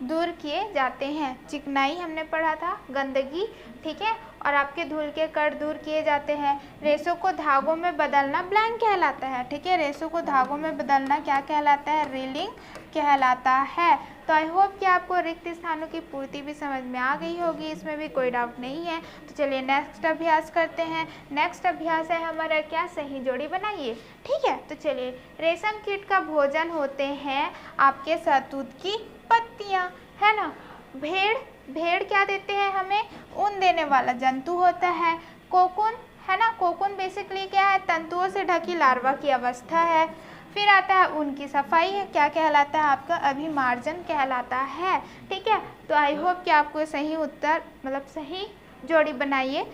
दूर किए जाते हैं। चिकनाई हमने पढ़ा था, गंदगी, ठीक है, और आपके धूल के कण दूर किए जाते हैं। रेशों को धागों में बदलना ब्लैंक कहलाता है, ठीक है। रेशों को धागों में बदलना क्या कहलाता है, रीलिंग कहलाता है। तो आई होप कि आपको रिक्त स्थानों की पूर्ति भी समझ में आ गई होगी, इसमें भी कोई डाउट नहीं है। तो चलिए नेक्स्ट अभ्यास करते हैं। नेक्स्ट अभ्यास है हमारा क्या, सही जोड़ी बनाइए, ठीक है। तो चलिए, रेशम कीट का भोजन होते हैं आपके शहतूत की पत्तियां, है ना। भेड़ क्या देते हैं हमें, ऊन देने वाला जंतु होता है। कोकून, है ना, कोकून बेसिकली क्या है, तंतुओं से ढकी लार्वा की अवस्था है। फिर आता है ऊन की सफाई, है क्या कहलाता है आपका, अभिमार्जन कहलाता है, ठीक है। तो आई होप कि आपको सही उत्तर मतलब सही जोड़ी बनाइए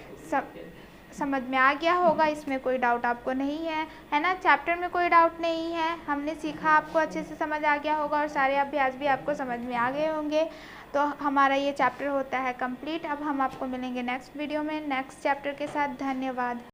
समझ में आ गया होगा, इसमें कोई डाउट आपको नहीं है ना। चैप्टर में कोई डाउट नहीं है, हमने सीखा, आपको अच्छे से समझ आ गया होगा और सारे अभ्यास भी आपको समझ में आ गए होंगे। तो हमारा ये चैप्टर होता है कंप्लीट। अब हम आपको मिलेंगे नेक्स्ट वीडियो में नेक्स्ट चैप्टर के साथ। धन्यवाद।